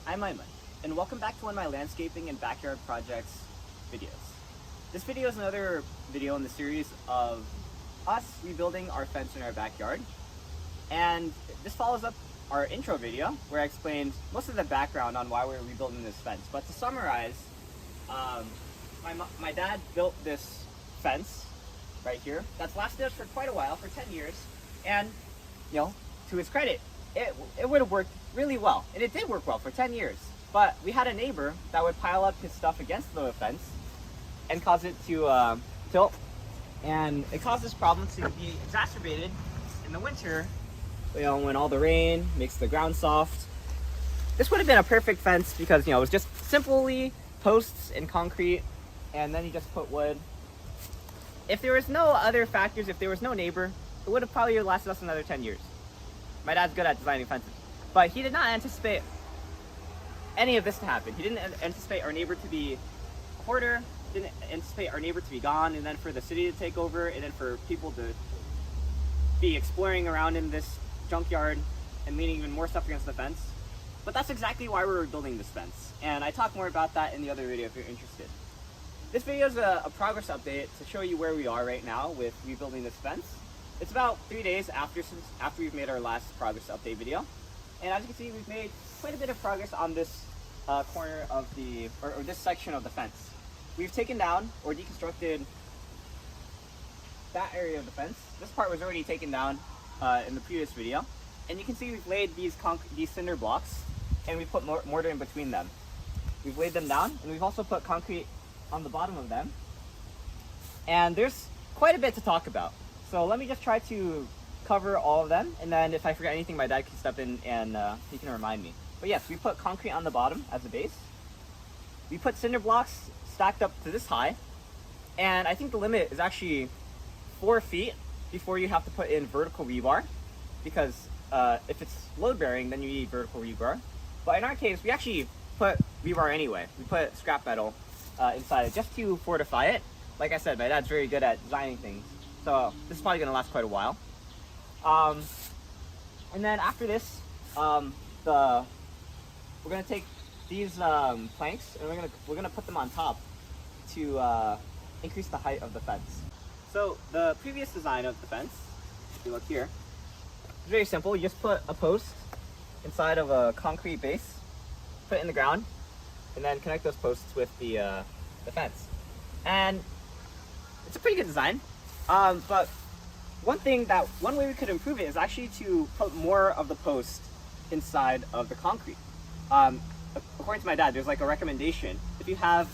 I'm Aiman, and welcome back to one of my landscaping and backyard projects videos. This video is another video in the series of us rebuilding our fence in our backyard, and this follows up our intro video where I explained most of the background on why we're rebuilding this fence. But to summarize, my dad built this fence right here that's lasted us for quite a while, for 10 years, and to his credit, it would have worked really well, and it did work well for 10 years. But we had a neighbor that would pile up his stuff against the fence and cause it to tilt, and it caused this problem to be exacerbated in the winter, when all the rain makes the ground soft. This would have been a perfect fence because it was just simply posts and concrete, and then you just put wood. If there was no other factors, if there was no neighbor, it would have probably lasted us another 10 years. My dad's good at designing fences, but he did not anticipate any of this to happen. He didn't anticipate our neighbor to be a hoarder, didn't anticipate our neighbor to be gone, and then for the city to take over, and then for people to be exploring around in this junkyard and leaning even more stuff against the fence. But that's exactly why we're building this fence, and I talk more about that in the other video if you're interested. This video is a progress update to show you where we are right now with rebuilding this fence. It's about 3 days after we've made our last progress update video, and as you can see, we've made quite a bit of progress on this corner of or this section of the fence. We've taken down or deconstructed that area of the fence. This part was already taken down in the previous video, and you can see we've laid these cinder blocks, and we put mortar in between them. We've laid them down, and we've also put concrete on the bottom of them, and there's quite a bit to talk about. So let me just try to cover all of them, and then if I forget anything, my dad can step in and he can remind me. But yes, we put concrete on the bottom as a base. We put cinder blocks stacked up to this high, and I think the limit is actually 4 feet before you have to put in vertical rebar, because if it's load bearing, then you need vertical rebar. But in our case, we actually put rebar anyway. We put scrap metal inside it just to fortify it. Like I said, my dad's very good at designing things, so this is probably going to last quite a while. And then after this, we're going to take these planks, and we're gonna put them on top to increase the height of the fence. So the previous design of the fence, if you look here, is very simple. You just put a post inside of a concrete base, put it in the ground, and then connect those posts with the fence. And it's a pretty good design. But one way we could improve it is actually to put more of the post inside of the concrete. According to my dad, there's like a recommendation. If you have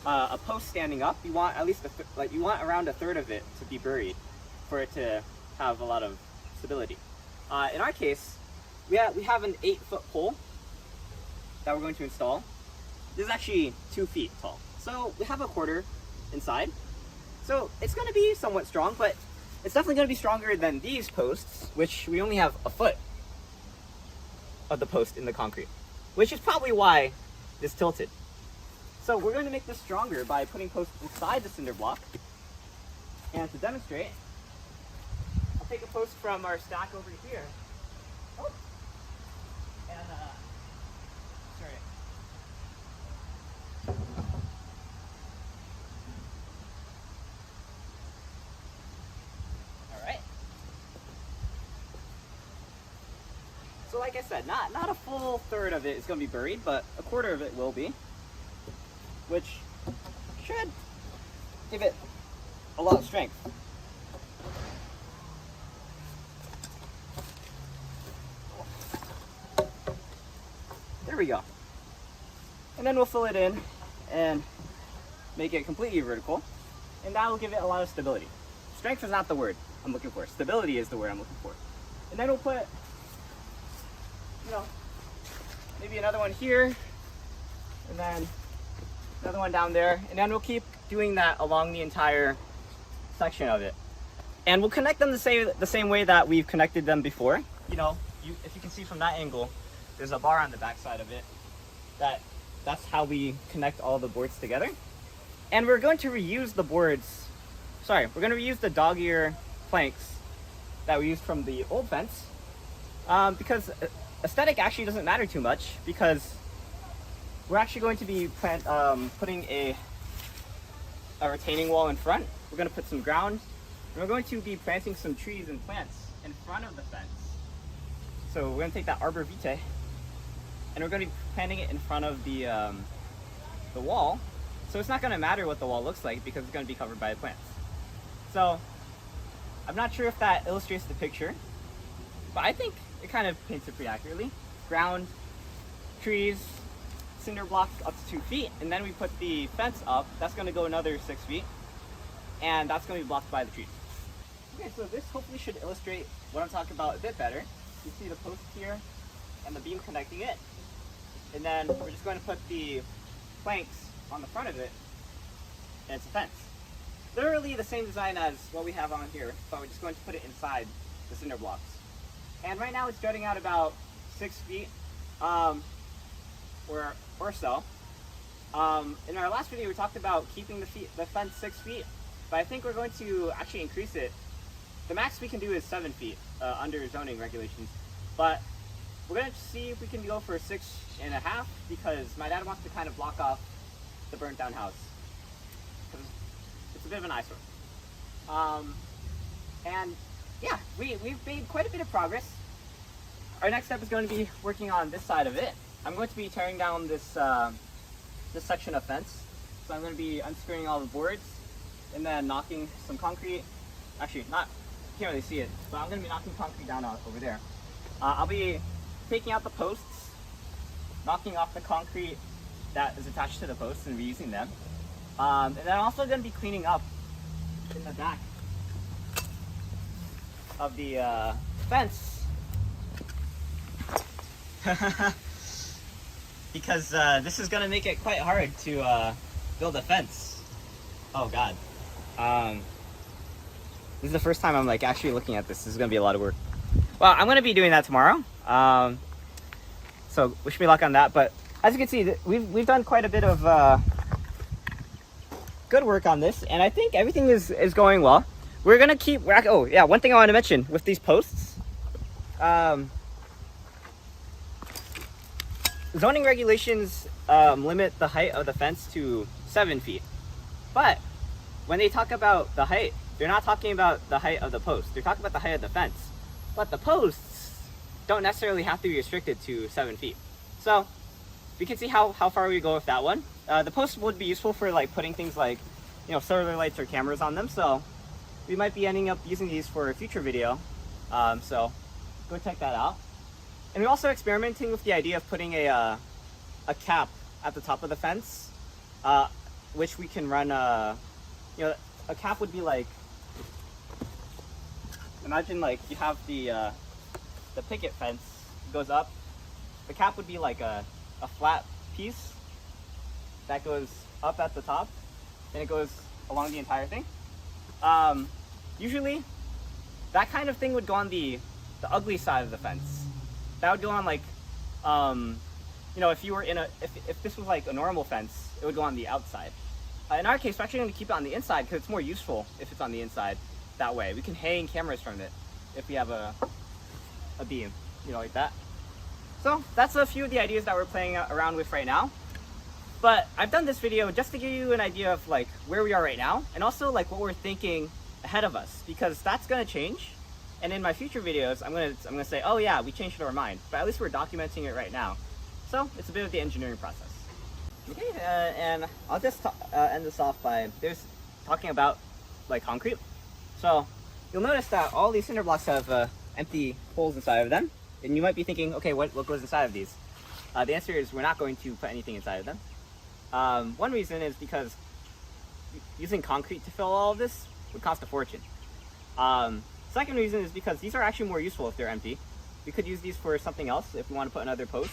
a post standing up, you want at least you want around a third of it to be buried for it to have a lot of stability. In our case, we have an 8-foot pole that we're going to install. This is actually 2 feet tall, so we have a quarter inside. So it's going to be somewhat strong, but it's definitely going to be stronger than these posts, which we only have a foot of the post in the concrete, which is probably why this tilted. So we're going to make this stronger by putting posts inside the cinder block. And to demonstrate, I'll take a post from our stack over here. Oh. And sorry. So like I said, not a full third of it is going to be buried, but a quarter of it will be, which should give it a lot of strength. There we go. And then we'll fill it in and make it completely vertical, and that will give it a lot of stability. Strength is not the word I'm looking for. Stability is the word I'm looking for. And then we'll put maybe another one here, and then another one down there, and then we'll keep doing that along the entire section of it. And we'll connect them the same way that we've connected them before. If you can see from that angle, there's a bar on the back side of it. That's how we connect all the boards together. And we're going to reuse the reuse the dog ear planks that we used from the old fence, because aesthetic actually doesn't matter too much, because we're actually going to be putting a retaining wall in front. We're going to put some ground, and we're going to be planting some trees and plants in front of the fence. So we're going to take that arbor vitae, and we're going to be planting it in front of the wall. So it's not going to matter what the wall looks like because it's going to be covered by plants. So I'm not sure if that illustrates the picture, but I think it kind of paints it pretty accurately. Ground, trees, cinder blocks up to 2 feet, and then we put the fence up. That's going to go another 6 feet, and that's going to be blocked by the trees. Okay, so this hopefully should illustrate what I'm talking about a bit better. You see the post here and the beam connecting it, and then we're just going to put the planks on the front of it, and it's a fence. Literally the same design as what we have on here, but we're just going to put it inside the cinder blocks. And right now it's jutting out about 6 feet or so. In our last video we talked about keeping the fence 6 feet, but I think we're going to actually increase it. The max we can do is 7 feet under zoning regulations, but we're going to see if we can go for 6.5 because my dad wants to kind of block off the burnt down house. It's a bit of an eyesore. And yeah, we've made quite a bit of progress. Our next step is going to be working on this side of it. I'm going to be tearing down this this section of fence. So I'm going to be unscrewing all the boards and then knocking some concrete. Actually, you can't really see it, but I'm going to be knocking concrete down over there. I'll be taking out the posts, knocking off the concrete that is attached to the posts and reusing them. And then I'm also going to be cleaning up in the back of the fence because this is going to make it quite hard to build a fence. Oh god. This is the first time I'm like actually looking at this. This is going to be a lot of work. Well, I'm going to be doing that tomorrow. So wish me luck on that. But as you can see, we've done quite a bit of good work on this, and I think everything is going well. We're gonna keep. Oh yeah, one thing I want to mention with these posts. Zoning regulations limit the height of the fence to 7 feet, but when they talk about the height, they're not talking about the height of the post. They're talking about the height of the fence. But the posts don't necessarily have to be restricted to 7 feet. So we can see how far we go with that one. The posts would be useful for like putting things like, solar lights or cameras on them. So we might be ending up using these for a future video. So go check that out. And we're also experimenting with the idea of putting a cap at the top of the fence, which we can run. A cap would be like, imagine like you have the picket fence goes up. The cap would be like a flat piece that goes up at the top, and it goes along the entire thing. Usually, that kind of thing would go on the ugly side of the fence. That would go on like, if you were if this was like a normal fence, it would go on the outside. In our case, we're actually going to keep it on the inside because it's more useful if it's on the inside. That way, we can hang cameras from it if we have a beam, like that. So that's a few of the ideas that we're playing around with right now. But I've done this video just to give you an idea of like where we are right now, and also like what we're thinking ahead of us, because that's going to change. And in my future videos, I'm gonna say, oh yeah, we changed our mind. But at least we're documenting it right now. So it's a bit of the engineering process. Okay, and I'll just end this off by talking about like concrete. So you'll notice that all these cinder blocks have empty holes inside of them. And you might be thinking, okay, what goes inside of these? The answer is we're not going to put anything inside of them. One reason is because using concrete to fill all of this would cost a fortune. Second reason is because these are actually more useful if they're empty. We could use these for something else if we want to put another post.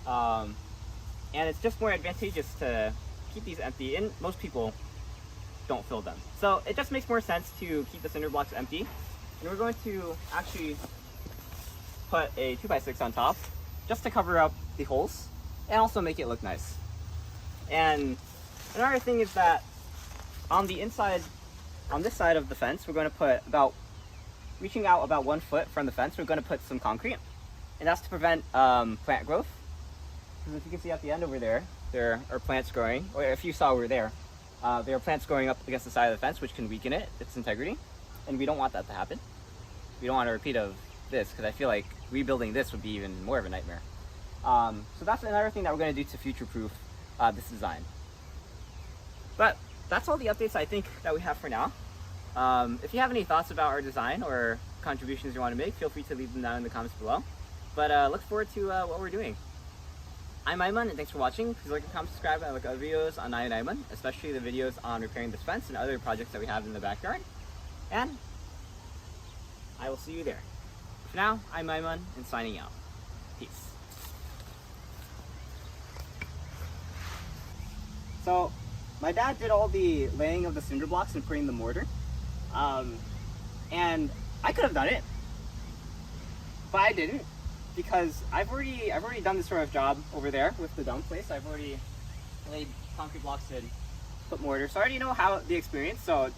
And it's just more advantageous to keep these empty, and most people don't fill them. So it just makes more sense to keep the cinder blocks empty. And we're going to actually put a 2x6 on top just to cover up the holes and also make it look nice. And another thing is that on the inside, on this side of the fence, we're going to put reaching out about 1 foot from the fence, we're going to put some concrete. And that's to prevent plant growth. Because if you can see at the end over there, there are plants growing. Or if you saw over there, there are plants growing up against the side of the fence, which can weaken its integrity. And we don't want that to happen. We don't want a repeat of this, because I feel like rebuilding this would be even more of a nightmare. So that's another thing that we're going to do to future-proof this design. But that's all the updates I think that we have for now. If you have any thoughts about our design or contributions you want to make, feel free to leave them down in the comments below. But look forward to what we're doing. I'm Aiman, and thanks for watching. Please like, comment, subscribe, and look at other videos on EyeOnAiman, especially the videos on repairing this fence and other projects that we have in the backyard. And I will see you there. For now, I'm Aiman, and signing out. Peace. So, my dad did all the laying of the cinder blocks and putting the mortar. And I could have done it, but I didn't, because I've already done this sort of job over there with the dump place. I've already laid concrete blocks and put mortar, so I already know how the experience. So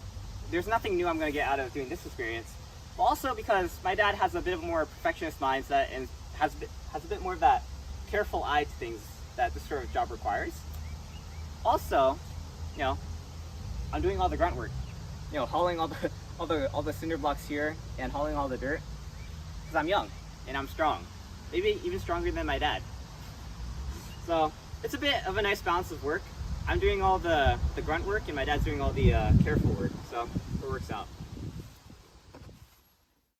there's nothing new I'm going to get out of doing this experience. But also because my dad has a bit of a more perfectionist mindset and has a bit more of that careful eye to things that this sort of job requires. Also, you know, I'm doing all the grunt work. You know, hauling all the cinder blocks here and hauling all the dirt, because I'm young and I'm strong, maybe even stronger than my dad. So it's a bit of a nice balance of work. I'm doing all the grunt work and my dad's doing all the careful work, so it works out.